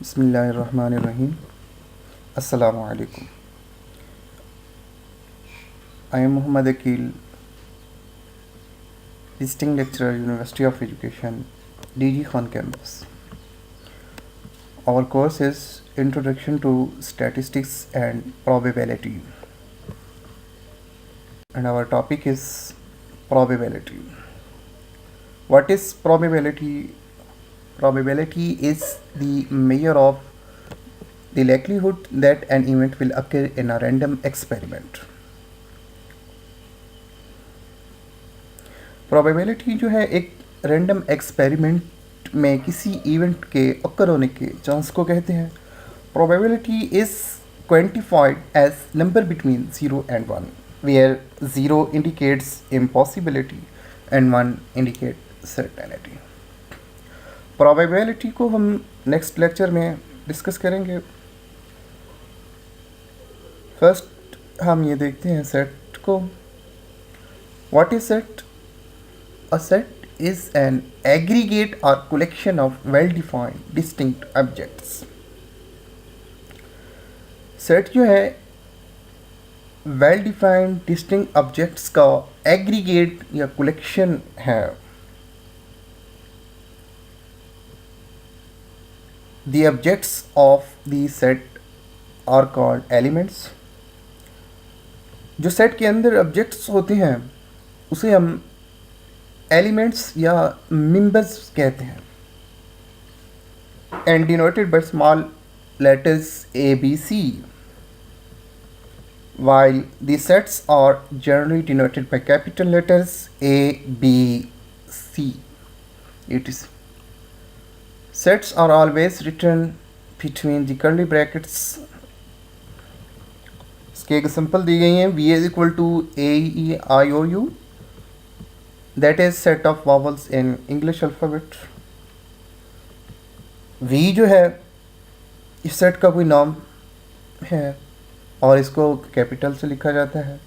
बिस्मिल्लाहिर्रहमानिर्रहीम। अस्सलामु अलैकुम। I am Muhammad Akil, visiting lecturer, University of Education, DG Khan campus. Our course is Introduction to Statistics and Probability, and our topic is probability. What is probability? Probability is the measure of the likelihood that an event will occur in a random experiment. Probability जो है एक random experiment में किसी event के occur होने के chance को कहते हैं। Probability is quantified as number between 0 and 1, where 0 indicates impossibility and 1 indicate certainty. Probability को हम नेक्स्ट लेक्चर में डिस्कस करेंगे। फर्स्ट हम ये देखते हैं सेट को। What is set? A set is an aggregate or collection of well-defined distinct objects. Set जो है well-defined distinct objects का aggregate या collection है। The objects of the set are called elements. जो सेट के अंदर objects होते हैं उसे हम एलिमेंट्स या मेंबर्स कहते हैं, and denoted by small letters A B C, while the sets are generally denoted by capital letters A, B, C, etc. Sets are always written between the curly brackets. इसके example दी गई हैं। V is equal to A, E, I, O, U. That is set of vowels in English alphabet. V जो है इस set का कोई नाम है और इसको कैपिटल से लिखा जाता है,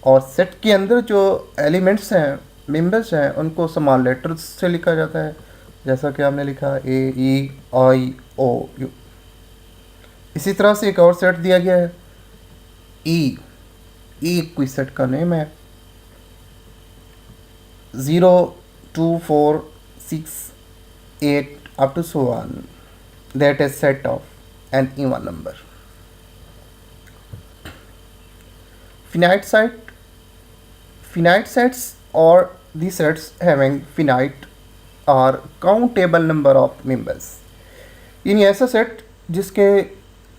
और सेट के अंदर जो एलिमेंट्स हैं, मेंबर्स हैं, उनको स्मॉल लेटर्स से लिखा जाता है, जैसा कि हमने लिखा A, E, I, O, U। इसी तरह से एक और सेट दिया गया है E कोई सेट का नेम है। 0, 2, 4, 6, 8 up to so on. That is set of an even number. Finite sets or the sets having finite or countable number of members. यानी ऐसा सेट जिसके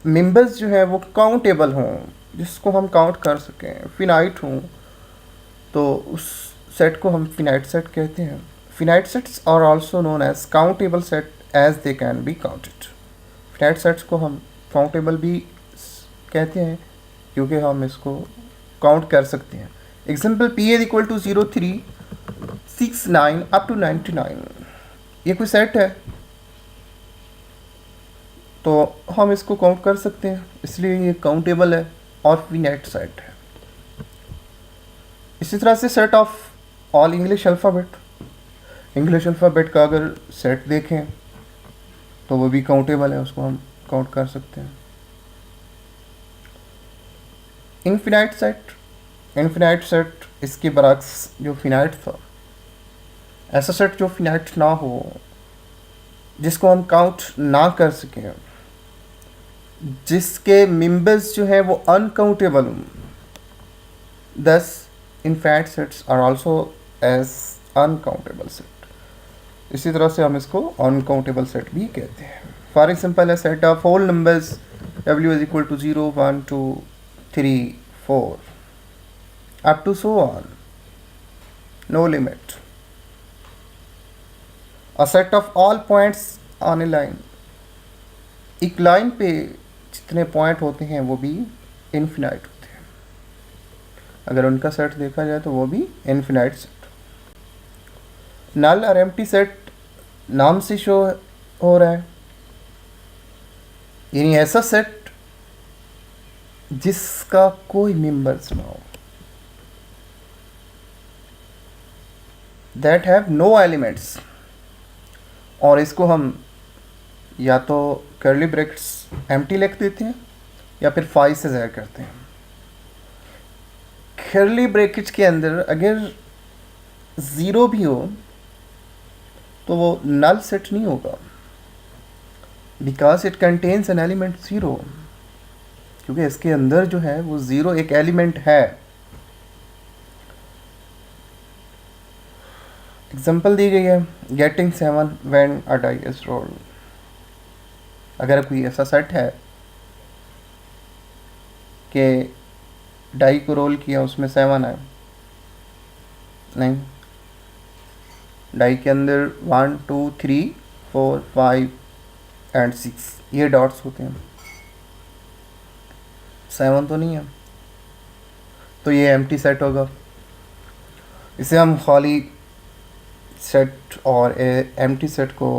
मेंबर्स जो है वो काउंटेबल हों, जिसको हम काउंट कर सकें, फिनाइट हों, तो उस सेट को हम फिनाइट सेट कहते हैं। Finite sets are also known as countable set as they can be counted. Finite sets को हम काउंटेबल भी कहते हैं क्योंकि हम इसको काउंट कर सकते हैं। Example P is equal to 0, 3, 6, 9 up to 99। ये कोई सेट है तो हम इसको काउंट कर सकते हैं, इसलिए ये काउंटेबल है और फिनाइट सेट है। इसी तरह से set of all English alphabet का अगर सेट देखें तो वो भी काउंटेबल है, उसको हम काउंट कर सकते हैं। इनफिनाइट सेट इसके बरक्स जो फिनाइट था, ऐसा सेट जो फिनाइट ना हो, जिसको हम काउंट ना कर सकें, जिसके मेंबर्स जो हैं वो अनकाउंटेबल हों, thus infinite sets are also as uncountable set. इसी तरह से हम इसको अनकाउंटेबल सेट भी कहते हैं। फॉर एग्जाम्पल है set of whole numbers W is equal to 0, 1, 2, 3, 4 up to so on, no limit. A set of all points on a line, एक लाइन पे जितने पॉइंट होते हैं वो भी इनफिनाइट होते हैं, अगर उनका सेट देखा जाए तो वो भी इनफिनाइट सेट। नल और एम्प्टी सेट नाम से शो हो रहा है, यानी ऐसा सेट जिसका कोई मेंबर्स ना हो, दैट हैव नो एलिमेंट्स, और इसको हम या तो कर्ली ब्रैकेट्स एम्प्टी लिख देते हैं या फिर 5 से ज़ाहिर करते हैं। कर्ली ब्रैकेट्स के अंदर अगर ज़ीरो भी हो तो वो नल सेट नहीं होगा, because it contains an element zero, क्योंकि इसके अंदर जो है वो ज़ीरो एक एलिमेंट है। एग्जांपल दी गई है getting 7 when a die is rolled. अगर कोई ऐसा सेट है कि डाई को रोल किया उसमें 7 है, नहीं, डाई के अंदर 1 2 3 4 5 एंड 6 ये डॉट्स होते हैं, 7 तो नहीं है, तो ये एम्प्टी सेट होगा। इसे हम खाली सेट और एम्प्टी सेट को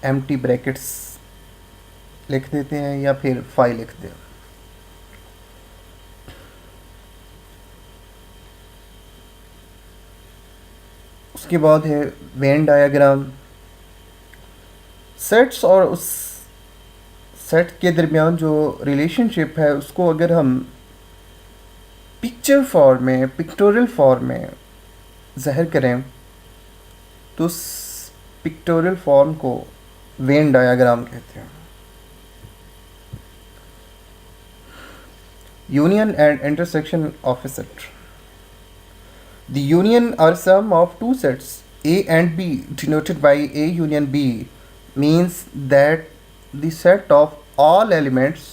एम्प्टी ब्रैकेट्स लिख देते हैं या फिर 5 लिखते हैं। उसके बाद है वेन डायग्राम। सेट्स और उस सेट के दरमियान जो रिलेशनशिप है उसको अगर हम पिक्चर फॉर्म में, पिक्टोरियल फॉर्म में ज़ाहिर करें तो उस पिक्टोरियल फॉर्म को वेन डायग्राम कहते हैं। Union and intersection of A set. The union or sum of two sets A and B denoted by A union B means that the set of all elements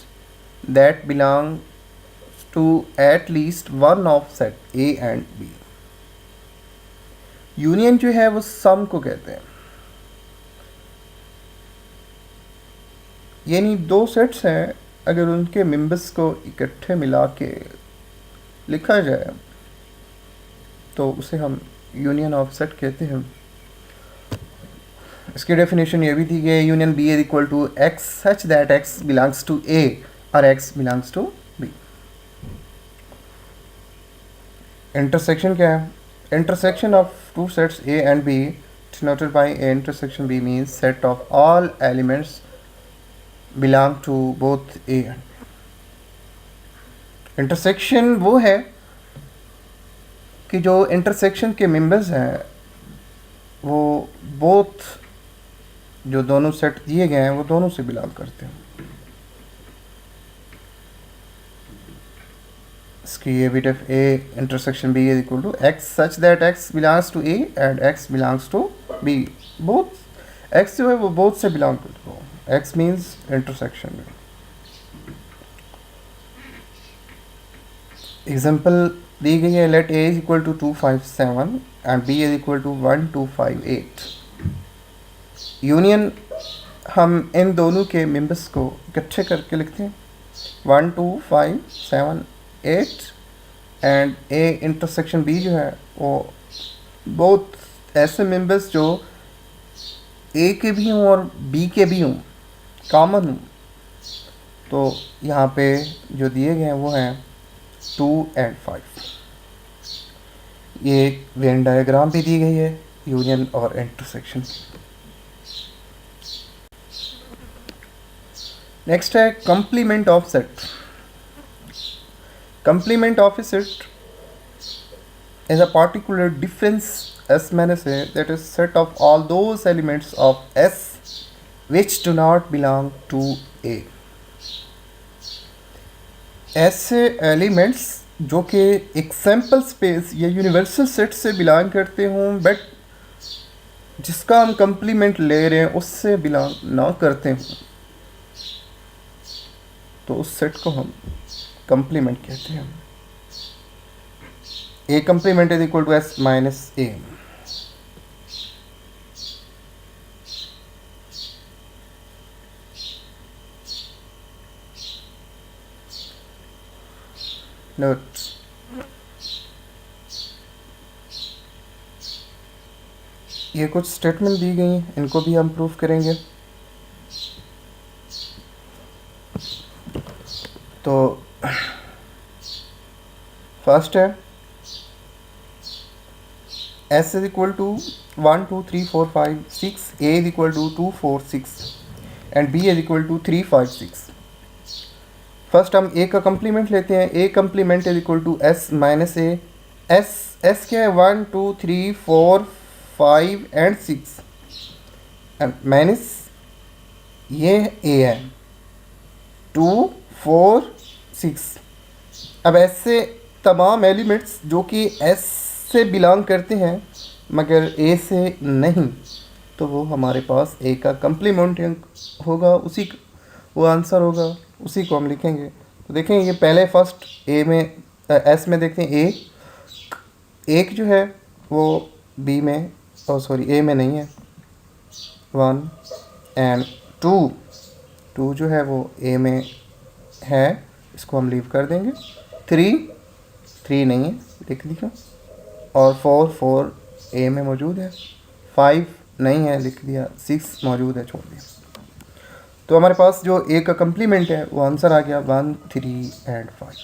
that belong to at least one of set A and B. Union जो है वो सम को कहते हैं, यानी दो sets हैं, अगर उनके मेंबर्स को इकट्ठे मिला के लिखा जाए तो उसे हम यूनियन ऑफ सेट कहते हैं। इसकी डेफिनेशन ये भी थी कि union B is equal to X such that X belongs to A और X belongs to B. Intersection क्या है? Intersection of two sets A and B denoted by A intersection B means set of all elements belong to both A and B. Intersection वो है कि जो intersection के members हैं वो both, जो दोनों सेट दिए गए हैं वो दोनों से बिलोंग करते हैं। इसकी ये bit of A intersection B is equal to X such that X belongs to A and X belongs to B. Both X जो है वो बोथ से बिलोंग करते हो, एक्स मीन्स इंटरसेक्शन में। एग्जाम्पल दी गई है, let A is equal to 2 5 7 and B is equal to 1 2 5 8। Union हम इन दोनों के मेंबर्स को इकट्ठे करके लिखते हैं 1 2 5 7 8 एंड ए इंटरसेक्शन बी जो है वो बहुत ऐसे मेंबर्स जो ए के भी हों और बी के भी हों, कॉमन हों। तो यहाँ पे जो दिए गए हैं वो हैं 2 एंड 5। ये वेन डायग्राम भी दी गई है यूनियन और इंटरसेक्शन की। नेक्स्ट है complement of set. Complement of A set is a particular difference S मैंने से that is set of all those elements of S which do not belong to A। ऐसे elements जो कि एक sample space या universal set से belong करते हों बट जिसका हम कंप्लीमेंट ले रहे हैं उससे बिलोंग ना करते हों, तो उस सेट को हम कंप्लीमेंट कहते हैं। A complement is equal to S minus A। Note, ये कुछ स्टेटमेंट दी गई हैं, इनको भी हम प्रूफ करेंगे। तो फर्स्ट है S is equal to 1 2 3 4 5 6, A is equal to 2 4 6 and B is equal to 3 5 6. First हम A का कम्प्लीमेंट लेते हैं. A complement is equal to S minus A. S क्या है? 1 2 3 4 5 एंड 6 एंड माइनस ये A है 2 4 6. अब S से तमाम एलिमेंट्स जो कि S से बिलोंग करते हैं मगर A से नहीं, तो वो हमारे पास A का कम्प्लीमेंट होगा, उसी वो आंसर होगा, उसी को हम लिखेंगे. तो देखें ये पहले फर्स्ट A में S में देखते हैं. एक जो है वो B में A में नहीं है. 1 एंड 2 जो है वो A में है, इसको हम लीव कर देंगे. 3 नहीं है, लिख दिया. और 4 A में मौजूद है. 5 नहीं है, लिख दिया. 6 मौजूद है, छोड़ दिया. तो हमारे पास जो A का कम्प्लीमेंट है वो आंसर आ गया 1 3 एंड 5.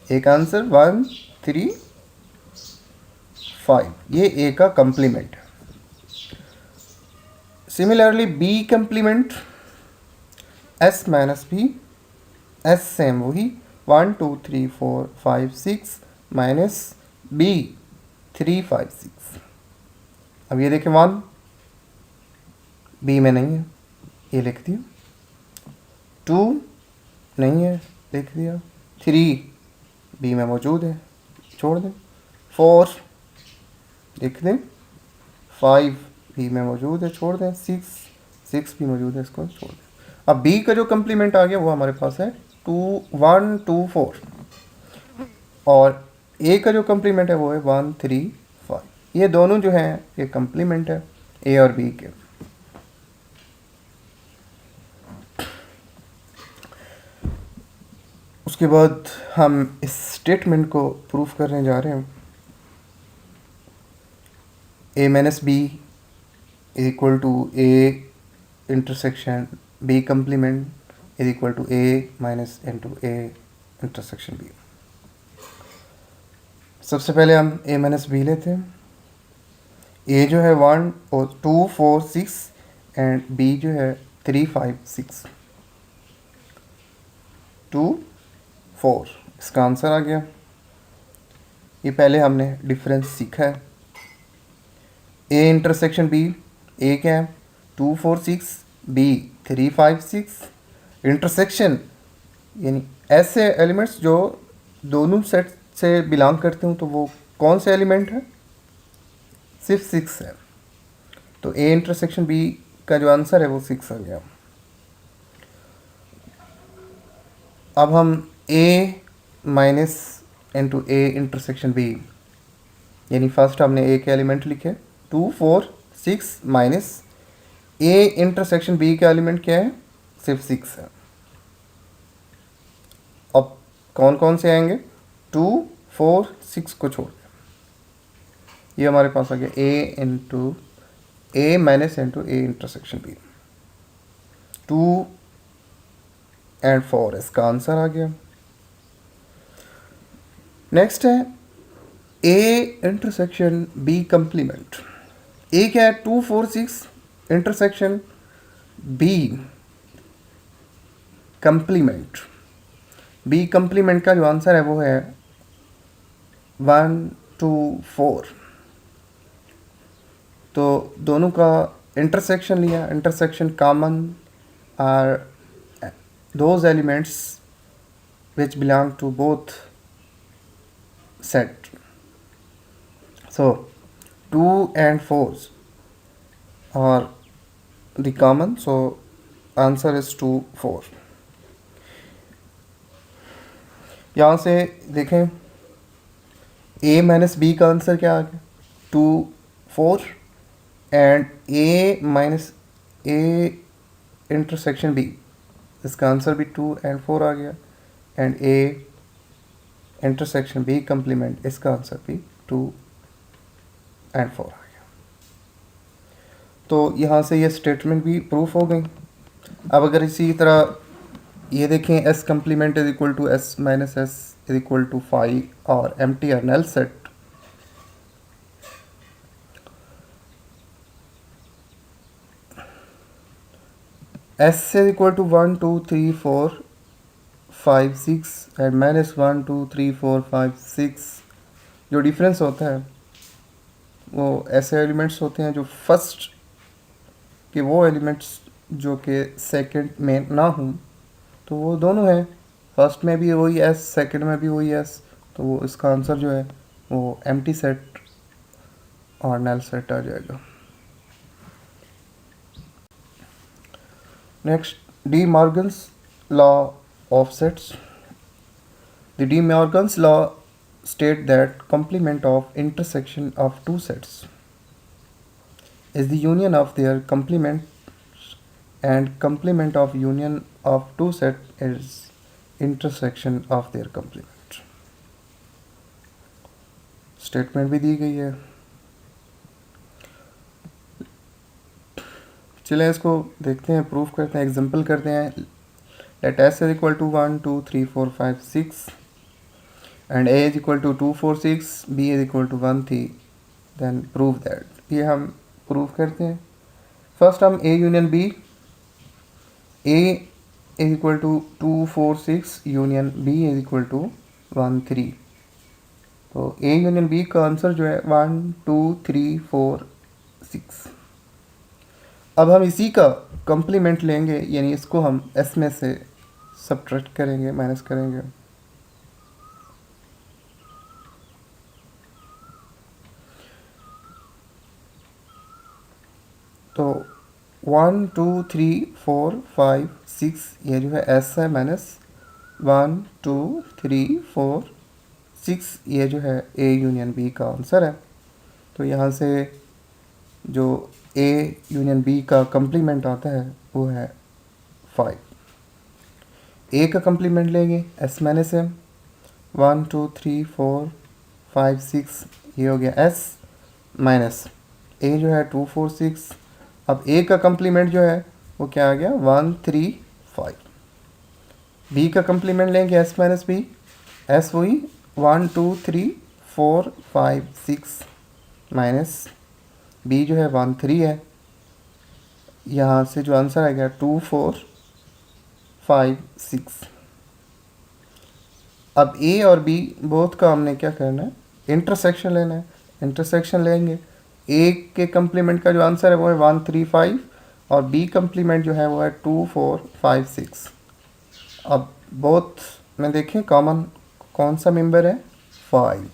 एक आंसर 1 3 5, ये A का कम्प्लीमेंट है. Similarly B complement S minus B, S same वही 1 2 3 4 5 6 माइनस B 3 5 6. अब ये देखें 1 B में नहीं है, ये लिख दिया. 2 नहीं है, लिख दिया. 3 B में मौजूद है, छोड़ दें. 4 लिख दें. 5 B में मौजूद है, छोड़ दें. 6 भी मौजूद है, इसको छोड़ दें. अब B का जो कम्प्लीमेंट आ गया वो हमारे पास है 2 1 2 4 और A का जो कम्प्लीमेंट है वो है 1 3 5. ये दोनों जो हैं ये कम्प्लीमेंट है A और B के. उसके बाद हम इस स्टेटमेंट को प्रूफ करने जा रहे हैं. A minus B is equal to A intersection B complement is equal to A minus into A intersection B. सबसे पहले हम A माइनस B लेते हैं. A जो है 1 और 2 4 6 एंड B जो है 3 5 6 2 4. इसका आंसर आ गया. ये पहले हमने डिफरेंस सीखा है. A इंटरसेक्शन B, A क्या है? 2 4 6, B 3 5 6. इंटरसेक्शन यानी ऐसे एलिमेंट्स जो दोनों सेट से बिलोंग करते हूँ, तो वो कौन से एलिमेंट है? सिर्फ 6 है. तो A इंटरसेक्शन B का जो आंसर है वो 6 आ गया. अब हम A minus into A intersection B, यानी फर्स्ट हमने A के एलिमेंट लिखे 2 4 6 माइनस A इंटरसेक्शन B का एलिमेंट क्या है? सिर्फ 6 है. अब कौन कौन से आएंगे? 2 4 6 को छोड़ दें. ये हमारे पास आ गया A minus into A intersection B. 2 and 4 इसका आंसर आ गया. नेक्स्ट है A intersection B complement. A क्या है? 2 4 6 intersection B complement. B complement का जो आंसर है वो है 1 2 4. तो दोनों का इंटरसेक्शन लिया. Intersection common are those elements which belong to both set. So 2 and 4 are the common, so answer is 2 4. यहाँ से देखें A माइनस B का आंसर क्या आ गया? 2 4 and A minus A intersection B, इसका आंसर भी 2 एंड 4 आ गया. And A intersection B complement, इसका आंसर भी 2 एंड 4 आ गया. तो यहाँ से ये स्टेटमेंट भी प्रूफ हो गई. अब अगर इसी तरह ये देखें S complement is equal to S minus S is equal to 5 और एम्प्टी और null set, S is equal to 1 2 3 4 5 6 and minus 1 2 3 4 5 6, जो डिफरेंस होता है वो ऐसे एलिमेंट्स होते हैं जो फर्स्ट के वो एलिमेंट्स जो कि सेकंड में ना हों, तो वो दोनों हैं, फर्स्ट में भी वही एस, सेकंड में भी वही एस, तो वो इसका आंसर जो है वो एम्प्टी सेट और नल सेट आ जाएगा। Next, D Morgan's law of sets. The D Morgan's law state that complement of intersection of two sets is the union of their complements, and complement of union of two set is intersection of their complement। Statement भी दी गई है, चलिए इसको देखते हैं, proof करते हैं, example करते हैं। Let S is equal to 1 2 3 4 5 6 and a is equal to 2 4 6, b is equal to 1 3, then prove that। ये हम प्रूव करते हैं। फर्स्ट हम a union b, a is equal to 2 4 6 union b is equal to 1 3, तो a union b का answer जो है 1 2 3 4 6। अब हम इसी का कंप्लीमेंट लेंगे, यानी इसको हम s में से सब्ट्रैक्ट करेंगे, माइनस करेंगे। तो 1 2 3 4 5 6 ये जो है एस है, माइनस 1 2 3 4 6 ये जो है ए यूनियन बी का आंसर है। तो यहाँ से जो ए यूनियन बी का कंप्लीमेंट आता है वो है 5। ए का कंप्लीमेंट लेंगे एस माइनस एम, 1 2 3 4 5 6 ये हो गया एस माइनस ए जो है 2 4 6। अब ए का कंप्लीमेंट जो है वो क्या आ गया 1 3 5। बी का कंप्लीमेंट लेंगे एस माइनस बी, एस वही 1 2 3 4 5 6 माइनस बी जो है 1 3 है। यहाँ से जो आंसर आ गया 2 4 5 6। अब ए और बी बोथ का हमने क्या करना है, इंटरसेक्शन लेना है। इंटरसेक्शन लेंगे, ए के कंप्लीमेंट का जो आंसर है वो है 1 3 5 और बी कंप्लीमेंट जो है वो है 2 4 5 6। अब बोथ में देखें कॉमन कौन सा मेंबर है 5,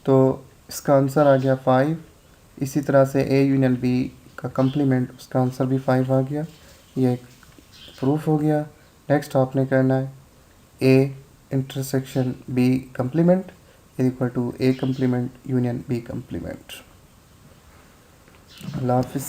तो इसका आंसर आ गया 5। इसी तरह से ए यूनियन बी का कंप्लीमेंट, उसका आंसर भी 5 आ गया। ये एक प्रूफ हो गया। नेक्स्ट आपने करना है A intersection B complement is equal to A complement union B complement. अल्लाह हाफिज़।